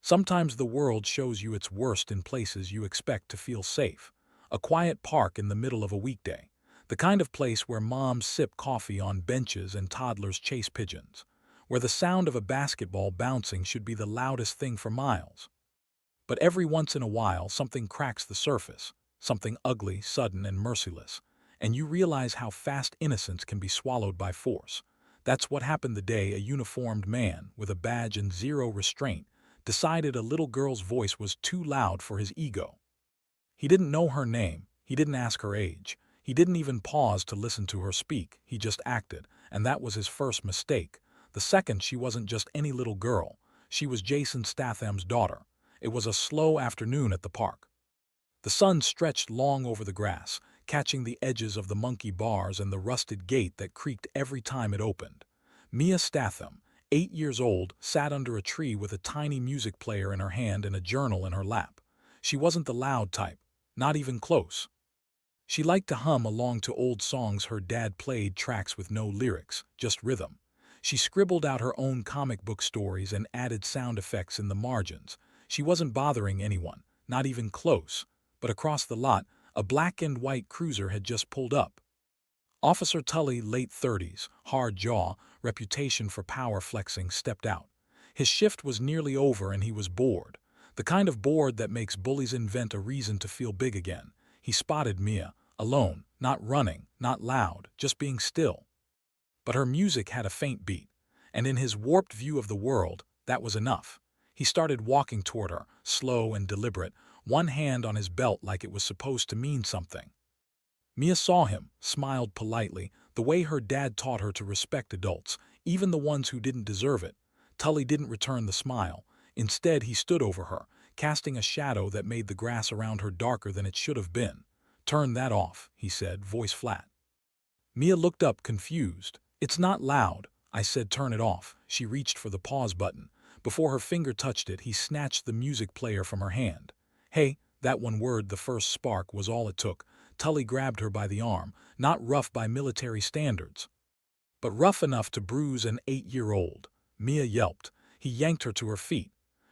Sometimes the world shows you its worst in places you expect to feel safe. A quiet park in the middle of a weekday. The kind of place where moms sip coffee on benches and toddlers chase pigeons. Where the sound of a basketball bouncing should be the loudest thing for miles. But every once in a while, something cracks the surface. Something ugly, sudden, and merciless. And you realize how fast innocence can be swallowed by force. That's what happened the day a uniformed man, with a badge and zero restraint, decided a little girl's voice was too loud for his ego. He didn't know her name, he didn't ask her age, he didn't even pause to listen to her speak, he just acted, and that was his first mistake. The second, she wasn't just any little girl, she was Jason Statham's daughter. It was a slow afternoon at the park. The sun stretched long over the grass, catching the edges of the monkey bars and the rusted gate that creaked every time it opened. Mia Statham, 8 years old, sat under a tree with a tiny music player in her hand and a journal in her lap. She wasn't the loud type, not even close. She liked to hum along to old songs her dad played, tracks with no lyrics, just rhythm. She scribbled out her own comic book stories and added sound effects in the margins. She wasn't bothering anyone, not even close. But across the lot, a black and white cruiser had just pulled up. Officer Tully, late 30s, hard jaw, reputation for power flexing, stepped out. His shift was nearly over and he was bored. The kind of bored that makes bullies invent a reason to feel big again. He spotted Mia, alone, not running, not loud, just being still. But her music had a faint beat, and in his warped view of the world, that was enough. He started walking toward her, slow and deliberate, one hand on his belt like it was supposed to mean something. Mia saw him, smiled politely, the way her dad taught her to respect adults, even the ones who didn't deserve it. Tully didn't return the smile. Instead, he stood over her, casting a shadow that made the grass around her darker than it should have been. "Turn that off," he said, voice flat. Mia looked up, confused. "It's not loud." I said, "Turn it off." She reached for the pause button. Before her finger touched it, he snatched the music player from her hand. "Hey," that one word, the first spark, was all it took. Tully grabbed her by the arm, not rough by military standards, but rough enough to bruise an 8-year-old. Mia yelped. He yanked her to her feet.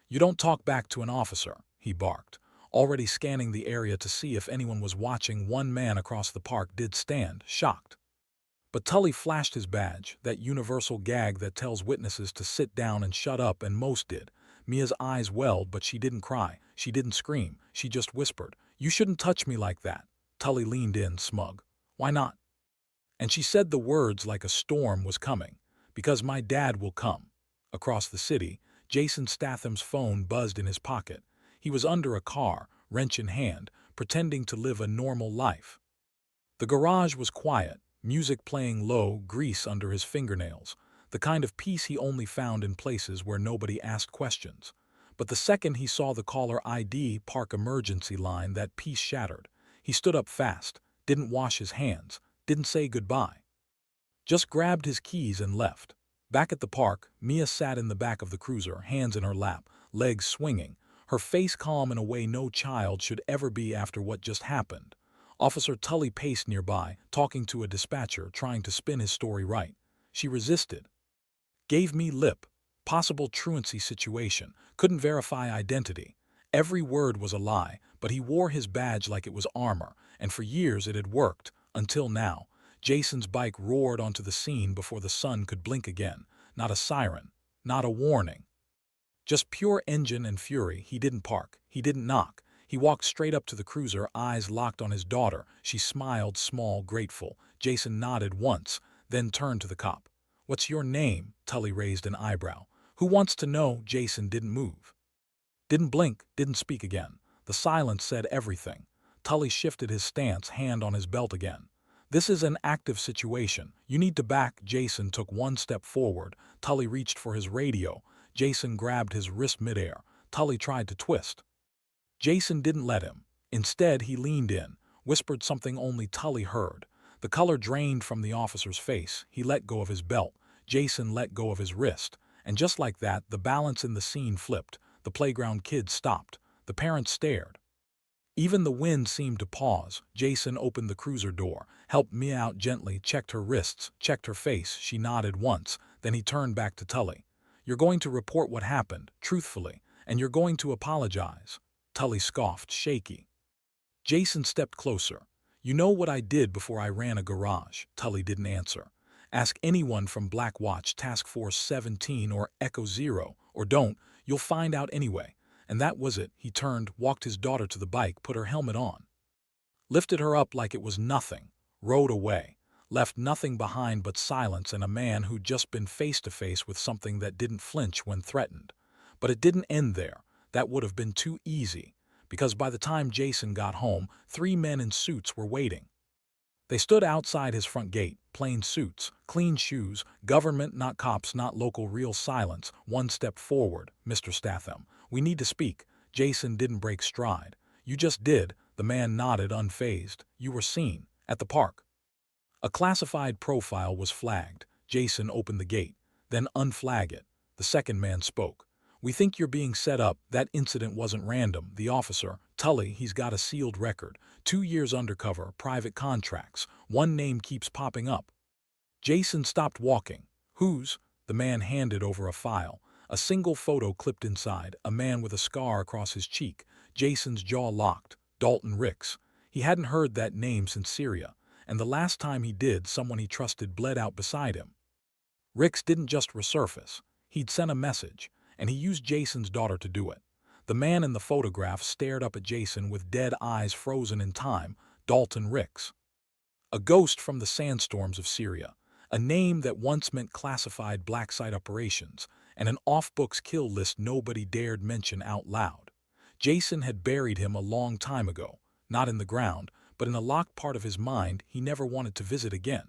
"You don't talk back to an officer," he barked, already scanning the area to see if anyone was watching. One man across the park did stand, shocked. But Tully flashed his badge, that universal gag that tells witnesses to sit down and shut up, and most did. Mia's eyes welled, but she didn't cry, she didn't scream, she just whispered, "You shouldn't touch me like that." Tully leaned in, smug. "Why not?" And she said the words like a storm was coming. "Because my dad will come." Across the city, Jason Statham's phone buzzed in his pocket. He was under a car, wrench in hand, pretending to live a normal life. The garage was quiet, music playing low, grease under his fingernails, the kind of peace he only found in places where nobody asked questions. But the second he saw the caller ID park emergency line, that peace shattered. He stood up fast, didn't wash his hands, didn't say goodbye. Just grabbed his keys and left. Back at the park, Mia sat in the back of the cruiser, hands in her lap, legs swinging, her face calm in a way no child should ever be after what just happened. Officer Tully paced nearby, talking to a dispatcher, trying to spin his story right. She resisted. Gave me lip. Possible truancy situation. Couldn't verify identity. Every word was a lie, but he wore his badge like it was armor, and for years it had worked, until now. Jason's bike roared onto the scene before the sun could blink again. Not a siren, not a warning. Just pure engine and fury. He didn't park. He didn't knock. He walked straight up to the cruiser, eyes locked on his daughter. She smiled, small, grateful. Jason nodded once, then turned to the cop. "What's your name?" Tully raised an eyebrow. "Who wants to know?" Jason didn't move. Didn't blink, didn't speak again. The silence said everything. Tully shifted his stance, hand on his belt again. "This is an active situation. You need to back." Jason took one step forward. Tully reached for his radio. Jason grabbed his wrist midair. Tully tried to twist. Jason didn't let him. Instead, he leaned in, whispered something only Tully heard. The color drained from the officer's face. He let go of his belt. Jason let go of his wrist. And just like that, the balance in the scene flipped. The playground kids stopped. The parents stared. Even the wind seemed to pause. Jason opened the cruiser door, helped Mia out gently, checked her wrists, checked her face. She nodded once. Then he turned back to Tully. "You're going to report what happened, truthfully, And you're going to apologize. Tully scoffed, shaky. Jason stepped closer. You know what I did before I ran a garage? Tully didn't answer. Ask anyone from Black Watch, Task Force 17 or Echo Zero, or don't, you'll find out anyway. And that was it. He turned, walked his daughter to the bike, put her helmet on, lifted her up like it was nothing, rode away, left nothing behind but silence and a man who'd just been face to face with something that didn't flinch when threatened. But it didn't end there. That would have been too easy, because by the time Jason got home, 3 men in suits were waiting. They stood outside his front gate, plain suits, clean shoes, government, not cops, not local, real silence. One stepped forward. Mr. Statham, we need to speak. Jason didn't break stride. You just did. The man nodded, unfazed. You were seen. At the park. A classified profile was flagged. Jason opened the gate. Then unflag it. The second man spoke. We think you're being set up. That incident wasn't random. The officer, Tully, he's got a sealed record. 2 years undercover, private contracts. One name keeps popping up. Jason stopped walking. Whose? The man handed over a file. A single photo clipped inside, a man with a scar across his cheek. Jason's jaw locked. Dalton Ricks. He hadn't heard that name since Syria, and the last time he did, someone he trusted bled out beside him. Ricks didn't just resurface. He'd sent a message, and he used Jason's daughter to do it. The man in the photograph stared up at Jason with dead eyes frozen in time. Dalton Ricks. A ghost from the sandstorms of Syria. A name that once meant classified black site operations, and an off-books kill list nobody dared mention out loud. Jason had buried him a long time ago, not in the ground, but in a locked part of his mind he never wanted to visit again.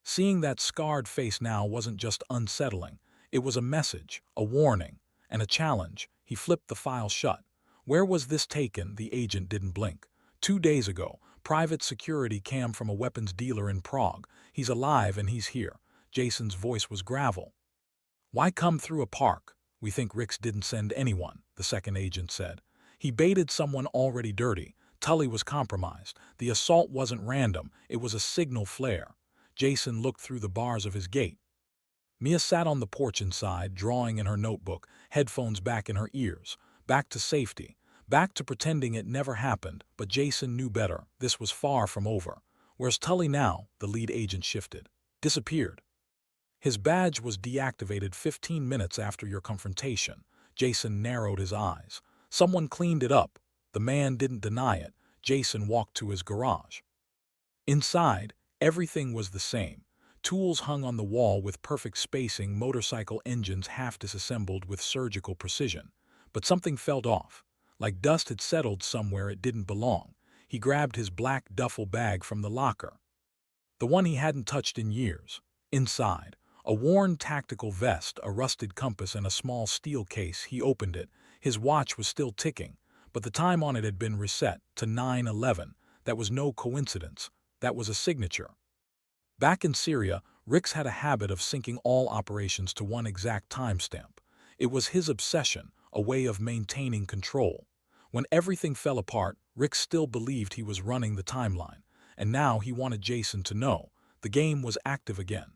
Seeing that scarred face now wasn't just unsettling. It was a message, a warning, and a challenge. He flipped the file shut. Where was this taken? The agent didn't blink. 2 days ago, private security cam from a weapons dealer in Prague. He's alive and he's here. Jason's voice was gravel. Why come through a park? We think Ricks didn't send anyone, the second agent said. He baited someone already dirty. Tully was compromised. The assault wasn't random. It was a signal flare. Jason looked through the bars of his gate. Mia sat on the porch inside, drawing in her notebook, headphones back in her ears. Back to safety. Back to pretending it never happened, but Jason knew better. This was far from over. Where's Tully now? The lead agent shifted. Disappeared. His badge was deactivated 15 minutes after your confrontation. Jason narrowed his eyes. Someone cleaned it up. The man didn't deny it. Jason walked to his garage. Inside, everything was the same. Tools hung on the wall with perfect spacing, motorcycle engines half disassembled with surgical precision. But something felt off. Like dust had settled somewhere it didn't belong. He grabbed his black duffel bag from the locker. The one he hadn't touched in years. Inside, a worn tactical vest, a rusted compass, and a small steel case. He opened it. His watch was still ticking, but the time on it had been reset to 9:11. That was no coincidence. That was a signature. Back in Syria, Ricks had a habit of syncing all operations to one exact timestamp. It was his obsession, a way of maintaining control. When everything fell apart, Ricks still believed he was running the timeline, and now he wanted Jason to know. The game was active again.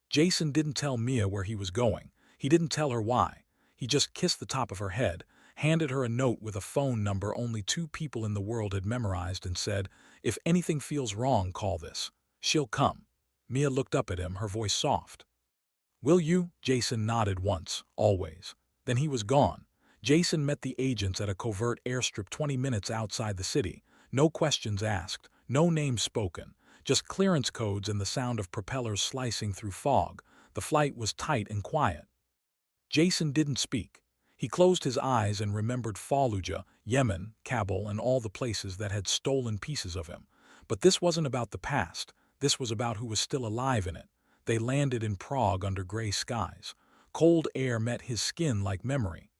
Jason didn't tell Mia where he was going. He didn't tell her why. He just kissed the top of her head, handed her a note with a phone number only 2 people in the world had memorized, and said, "If anything feels wrong, call this. She'll come." Mia looked up at him, her voice soft. "Will you?" Jason nodded once, always. Then he was gone. Jason met the agents at a covert airstrip 20 minutes outside the city. No questions asked, no names spoken, just clearance codes and the sound of propellers slicing through fog. The flight was tight and quiet. Jason didn't speak. He closed his eyes and remembered Fallujah, Yemen, Kabul, and all the places that had stolen pieces of him. But this wasn't about the past. This was about who was still alive in it. They landed in Prague under gray skies. Cold air met his skin like memory.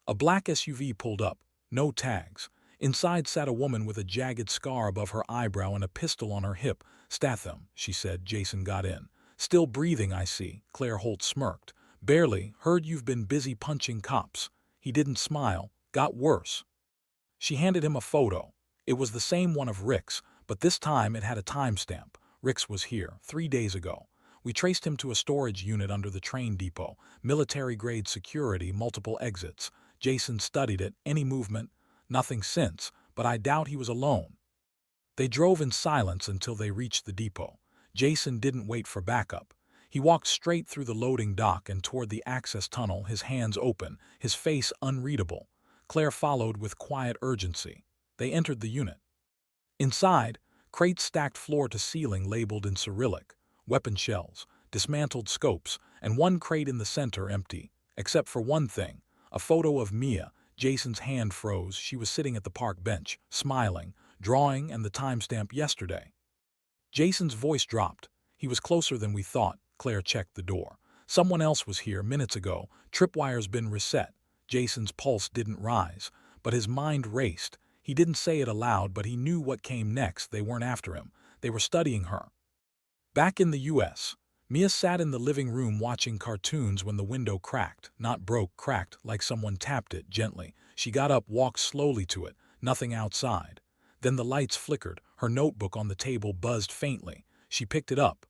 A black SUV pulled up, no tags. Inside sat a woman with a jagged scar above her eyebrow and a pistol on her hip. "Statham," she said. Jason got in. "Still breathing, I see." Claire Holt smirked. "Barely. Heard you've been busy punching cops." He didn't smile. "Got worse." She handed him a photo. It was the same one of Ricks, but this time it had a timestamp. Ricks was here 3 days ago. We traced him to a storage unit under the train depot, military-grade security, multiple exits. Jason studied it, any movement, nothing since, but I doubt he was alone. They drove in silence until they reached the depot. Jason didn't wait for backup. He walked straight through the loading dock and toward the access tunnel, his hands open, his face unreadable. Claire followed with quiet urgency. They entered the unit. Inside, crates stacked floor to ceiling labeled in Cyrillic, weapon shells, dismantled scopes, and one crate in the center empty, except for one thing, a photo of Mia. Jason's hand froze. She was sitting at the park bench, smiling, drawing, and the timestamp yesterday. Jason's voice dropped. He was closer than we thought. Claire checked the door. Someone else was here minutes ago. Tripwire's been reset. Jason's pulse didn't rise, but his mind raced. He didn't say it aloud, but he knew what came next. They weren't after him. They were studying her. Back in the U.S., Mia sat in the living room watching cartoons when the window cracked. Not broke, cracked, like someone tapped it gently. She got up, walked slowly to it. Nothing outside. Then the lights flickered. Her notebook on the table buzzed faintly. She picked it up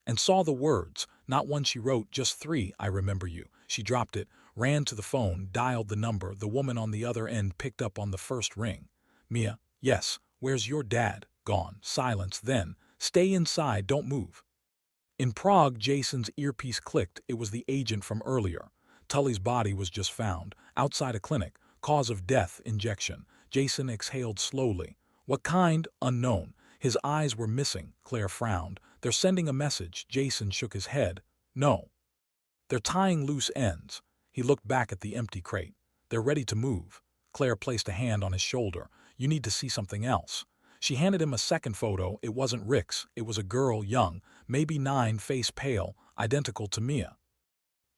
and saw the words. Not one she wrote, just three. I remember you. She dropped it, ran to the phone, dialed the number. The woman on the other end picked up on the first ring. Mia, yes. Where's your dad? Gone. Silence. Then, stay inside, don't move. In Prague, Jason's earpiece clicked. It was the agent from earlier. Tully's body was just found, outside a clinic. Cause of death, injection. Jason exhaled slowly. What kind? Unknown. His eyes were missing. Claire frowned. They're sending a message. Jason shook his head. No. They're tying loose ends. He looked back at the empty crate. They're ready to move. Claire placed a hand on his shoulder. You need to see something else. She handed him a second photo. It wasn't Rick's. It was a girl, young, maybe 9, face pale, identical to Mia.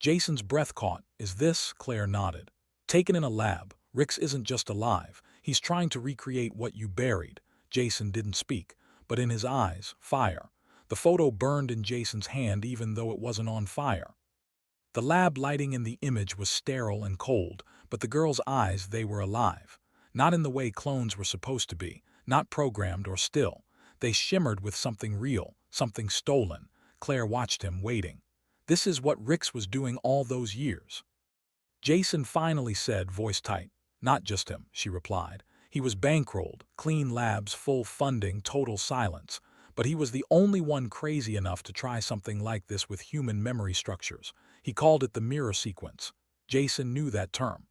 Jason's breath caught. Is this? Claire nodded. Taken in a lab. Rick's isn't just alive. He's trying to recreate what you buried. Jason didn't speak, but in his eyes, fire. The photo burned in Jason's hand even though it wasn't on fire. The lab lighting in the image was sterile and cold, but the girl's eyes, they were alive. Not in the way clones were supposed to be, not programmed or still. They shimmered with something real, something stolen. Claire watched him, waiting. This is what Rick's was doing all those years. Jason finally said, voice tight. Not just him, she replied. He was bankrolled, clean labs, full funding, total silence. But he was the only one crazy enough to try something like this with human memory structures. He called it the mirror sequence. Jason knew that term.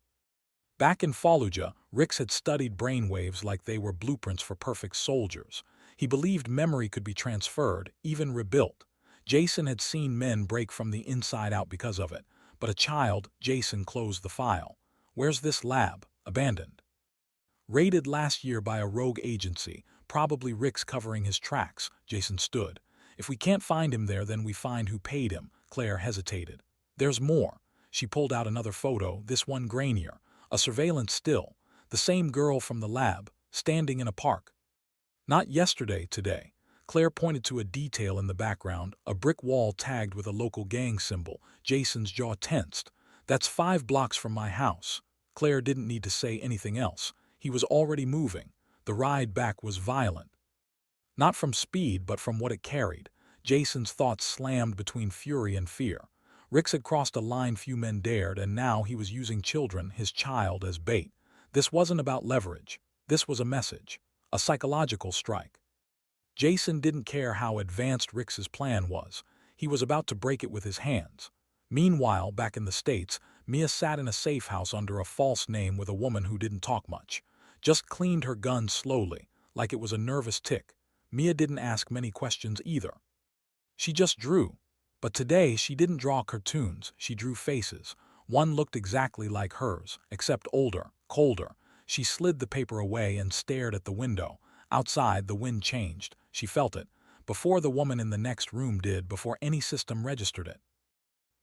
Back in Fallujah, Rick's had studied brainwaves like they were blueprints for perfect soldiers. He believed memory could be transferred, even rebuilt. Jason had seen men break from the inside out because of it. But a child, Jason closed the file. Where's this lab? Abandoned. Raided last year by a rogue agency, probably Rick's covering his tracks. Jason stood. If we can't find him there, then we find who paid him. Claire hesitated. There's more. She pulled out another photo, this one grainier. A surveillance still. The same girl from the lab, standing in a park. Not yesterday, today. Claire pointed to a detail in the background, a brick wall tagged with a local gang symbol. Jason's jaw tensed. That's 5 blocks from my house. Claire didn't need to say anything else. He was already moving. The ride back was violent. Not from speed, but from what it carried. Jason's thoughts slammed between fury and fear. Rick's had crossed a line few men dared, and now he was using children, his child, as bait. This wasn't about leverage. This was a message. A psychological strike. Jason didn't care how advanced Rick's plan was. He was about to break it with his hands. Meanwhile, back in the States, Mia sat in a safe house under a false name with a woman who didn't talk much. Just cleaned her gun slowly, like it was a nervous tick. Mia didn't ask many questions either. She just drew. But today she didn't draw cartoons, she drew faces. One looked exactly like hers, except older, colder. She slid the paper away and stared at the window. Outside, the wind changed. She felt it. Before the woman in the next room did, before any system registered it.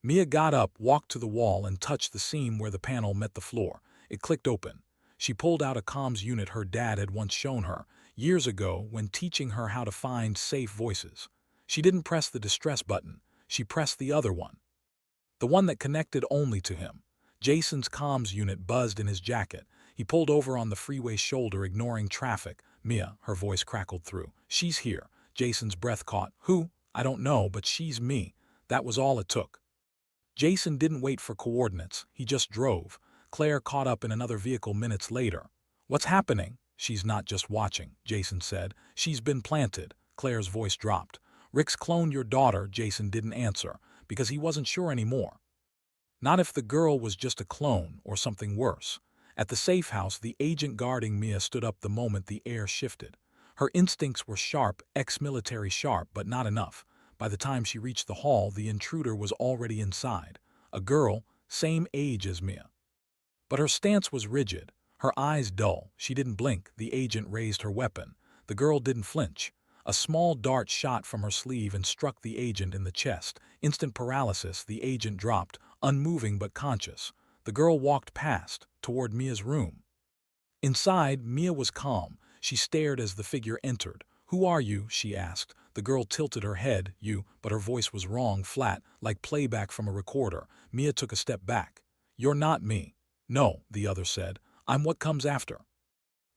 Mia got up, walked to the wall, and touched the seam where the panel met the floor. It clicked open. She pulled out a comms unit her dad had once shown her, years ago when teaching her how to find safe voices. She didn't press the distress button. She pressed the other one. The one that connected only to him. Jason's comms unit buzzed in his jacket. He pulled over on the freeway's shoulder, ignoring traffic. Mia, her voice crackled through. She's here. Jason's breath caught. Who? I don't know, but she's me. That was all it took. Jason didn't wait for coordinates. He just drove. Claire caught up in another vehicle minutes later. "What's happening?" "She's not just watching," Jason said. "She's been planted." Claire's voice dropped. "Rick's cloned your daughter." Jason didn't answer, because he wasn't sure anymore. Not if the girl was just a clone or something worse. At the safe house, the agent guarding Mia stood up the moment the air shifted. Her instincts were sharp, ex-military sharp, but not enough. By the time she reached the hall, the intruder was already inside. A girl, same age as Mia. But her stance was rigid, her eyes dull. She didn't blink. The agent raised her weapon. The girl didn't flinch. A small dart shot from her sleeve and struck the agent in the chest. Instant paralysis. The agent dropped, unmoving but conscious. The girl walked past, toward Mia's room. Inside, Mia was calm. She stared as the figure entered. "Who are you?" she asked. The girl tilted her head. "You," but her voice was wrong, flat, like playback from a recorder. Mia took a step back. "You're not me." "No," the other said. "I'm what comes after."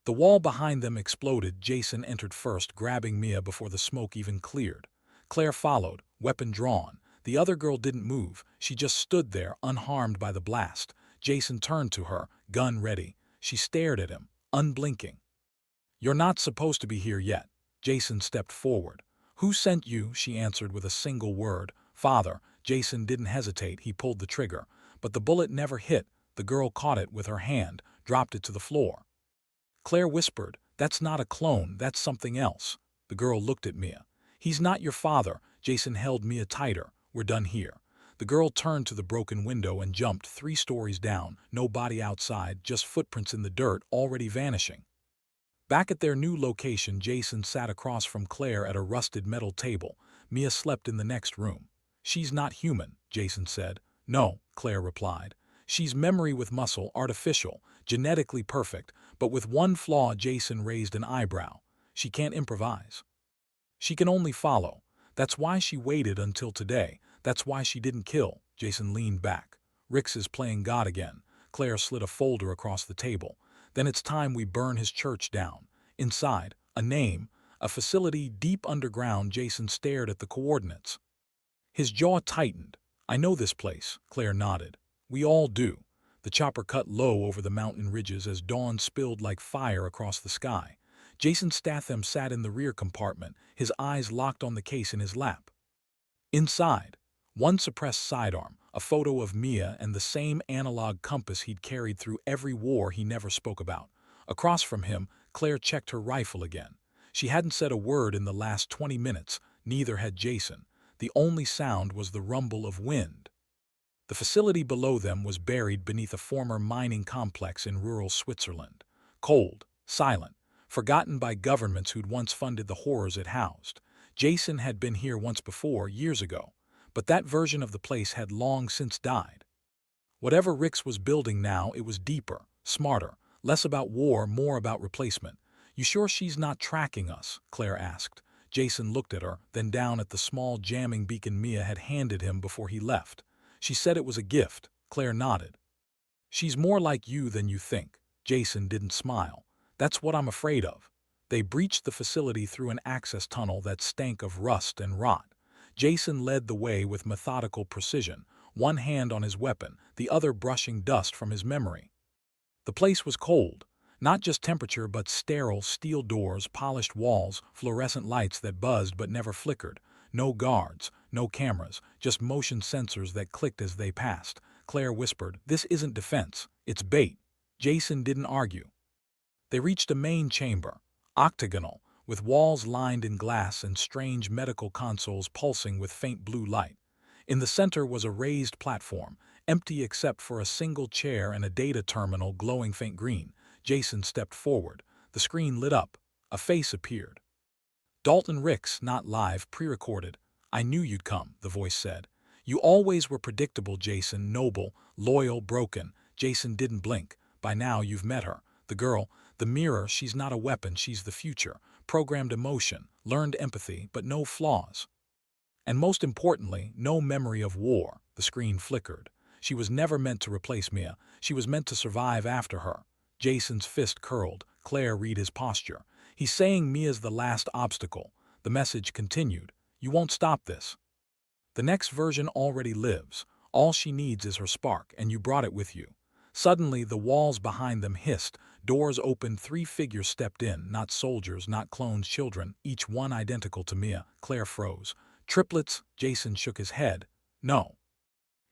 The wall behind them exploded. Jason entered first, grabbing Mia before the smoke even cleared. Claire followed, weapon drawn. The other girl didn't move. She just stood there, unharmed by the blast. Jason turned to her, gun ready. She stared at him, unblinking. "You're not supposed to be here yet." Jason stepped forward. "Who sent you?" She answered with a single word. "Father." Jason didn't hesitate. He pulled the trigger. But the bullet never hit. The girl caught it with her hand, dropped it to the floor. Claire whispered, "That's not a clone, that's something else." The girl looked at Mia. "He's not your father." Jason held Mia tighter. "We're done here." The girl turned to the broken window and jumped 3 stories down. No body outside, just footprints in the dirt, already vanishing. Back at their new location, Jason sat across from Claire at a rusted metal table. Mia slept in the next room. "She's not human," Jason said. "No," Claire replied. "She's memory with muscle, artificial, genetically perfect, but with one flaw." Jason raised an eyebrow. "She can't improvise. She can only follow. That's why she waited until today. That's why she didn't kill." Jason leaned back. "Rix is playing God again." Claire slid a folder across the table. "Then it's time we burn his church down." Inside, a name, a facility deep underground. Jason stared at the coordinates. His jaw tightened. "I know this place." Claire nodded. "We all do." The chopper cut low over the mountain ridges as dawn spilled like fire across the sky. Jason Statham sat in the rear compartment, his eyes locked on the case in his lap. Inside, one suppressed sidearm, a photo of Mia, and the same analog compass he'd carried through every war he never spoke about. Across from him, Claire checked her rifle again. She hadn't said a word in the last 20 minutes, neither had Jason. The only sound was the rumble of wind. The facility below them was buried beneath a former mining complex in rural Switzerland. Cold, silent, forgotten by governments who'd once funded the horrors it housed. Jason had been here once before, years ago, but that version of the place had long since died. Whatever Rix was building now, it was deeper, smarter, less about war, more about replacement. "You sure she's not tracking us?" Claire asked. Jason looked at her, then down at the small jamming beacon Mia had handed him before he left. "She said it was a gift." Claire nodded. "She's more like you than you think." Jason didn't smile. "That's what I'm afraid of." They breached the facility through an access tunnel that stank of rust and rot. Jason led the way with methodical precision, one hand on his weapon, the other brushing dust from his memory. The place was cold. Not just temperature, but sterile steel doors, polished walls, fluorescent lights that buzzed but never flickered. No guards, no cameras, just motion sensors that clicked as they passed. Claire whispered, "This isn't defense, it's bait." Jason didn't argue. They reached a main chamber, octagonal, with walls lined in glass and strange medical consoles pulsing with faint blue light. In the center was a raised platform, empty except for a single chair and a data terminal glowing faint green. Jason stepped forward. The screen lit up. A face appeared. "Dalton Rix, not live, pre-recorded." "I knew you'd come," the voice said. "You always were predictable, Jason, noble, loyal, broken." Jason didn't blink. "By now you've met her. The girl, the mirror, she's not a weapon, she's the future. Programmed emotion, learned empathy, but no flaws. And most importantly, no memory of war." The screen flickered. "She was never meant to replace Mia. She was meant to survive after her." Jason's fist curled. Claire read his posture. "He's saying Mia's the last obstacle." The message continued. "You won't stop this. The next version already lives. All she needs is her spark, and you brought it with you." Suddenly, the walls behind them hissed. Doors opened, 3 figures stepped in, not soldiers, not clones, children, each one identical to Mia. Claire froze. Triplets? Jason shook his head. No.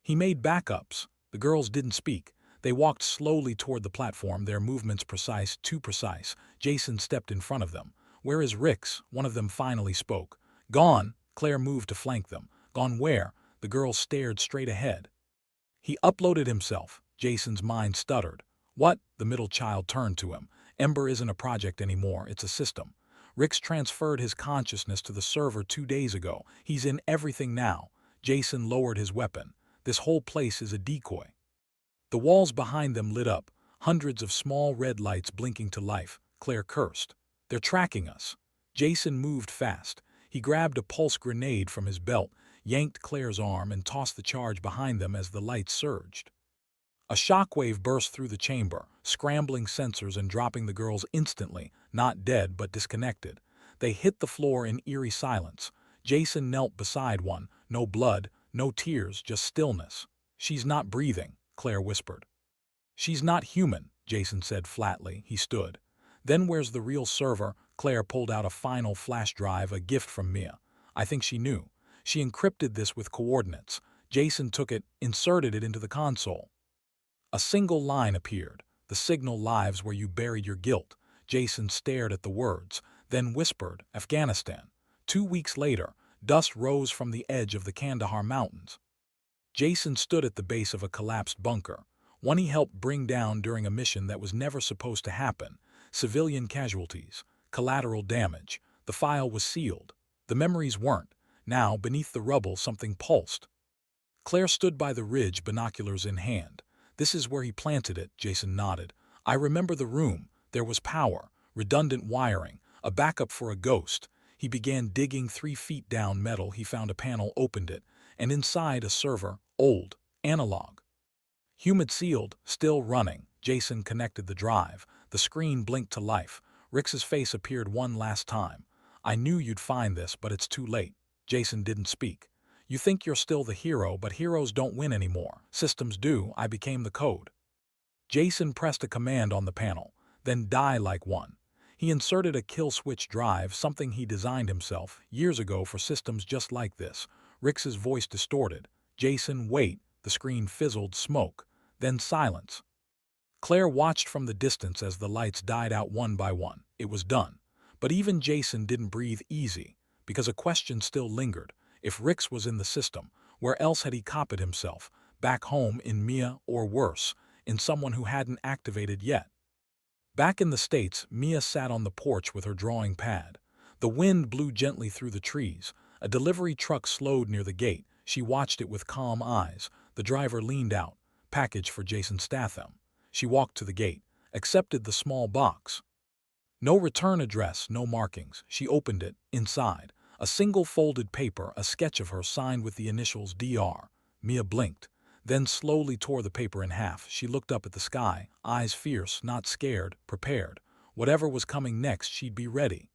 He made backups. The girls didn't speak. They walked slowly toward the platform, their movements precise, too precise. Jason stepped in front of them. Where is Rix? One of them finally spoke. Gone. Claire moved to flank them. Gone where? The girls stared straight ahead. He uploaded himself. Jason's mind stuttered. What? The middle child turned to him. Ember isn't a project anymore, it's a system. Rix transferred his consciousness to the server 2 days ago. He's in everything now. Jason lowered his weapon. This whole place is a decoy. The walls behind them lit up, hundreds of small red lights blinking to life. Claire cursed. They're tracking us. Jason moved fast. He grabbed a pulse grenade from his belt, yanked Claire's arm, and tossed the charge behind them as the lights surged. A shockwave burst through the chamber, scrambling sensors and dropping the girls instantly, not dead but disconnected. They hit the floor in eerie silence. Jason knelt beside one. No blood, no tears, just stillness. She's not breathing, Claire whispered. She's not human, Jason said flatly. He stood. Then where's the real server? Claire pulled out a final flash drive, a gift from Mia. I think she knew. She encrypted this with coordinates. Jason took it, inserted it into the console. A single line appeared. The signal lives where you buried your guilt. Jason stared at the words, then whispered, Afghanistan. 2 weeks later, dust rose from the edge of the Kandahar Mountains. Jason stood at the base of a collapsed bunker, one he helped bring down during a mission that was never supposed to happen. Civilian casualties, collateral damage. The file was sealed. The memories weren't. Now, beneath the rubble, something pulsed. Claire stood by the ridge, binoculars in hand. This is where he planted it, Jason nodded. I remember the room. There was power, redundant wiring, a backup for a ghost. He began digging 3 feet down metal. He found a panel, opened it, and inside a server, old, analog. Humid sealed, still running. Jason connected the drive. The screen blinked to life. Rix's face appeared one last time. I knew you'd find this, but it's too late. Jason didn't speak. You think you're still the hero, but heroes don't win anymore. Systems do. I became the code. Jason pressed a command on the panel, then die like one. He inserted a kill switch drive, something he designed himself years ago for systems just like this. Rix's voice distorted. Jason, wait. The screen fizzled, smoke. Then silence. Claire watched from the distance as the lights died out one by one. It was done. But even Jason didn't breathe easy, because a question still lingered. If Rix was in the system, where else had he copied himself? Back home, in Mia, or worse, in someone who hadn't activated yet. Back in the States, Mia sat on the porch with her drawing pad. The wind blew gently through the trees. A delivery truck slowed near the gate. She watched it with calm eyes. The driver leaned out. Package for Jason Statham. She walked to the gate, accepted the small box. No return address, no markings. She opened it. Inside, a single folded paper, a sketch of her signed with the initials DR. Mia blinked, then slowly tore the paper in half. She looked up at the sky, eyes fierce, not scared, prepared. Whatever was coming next, she'd be ready.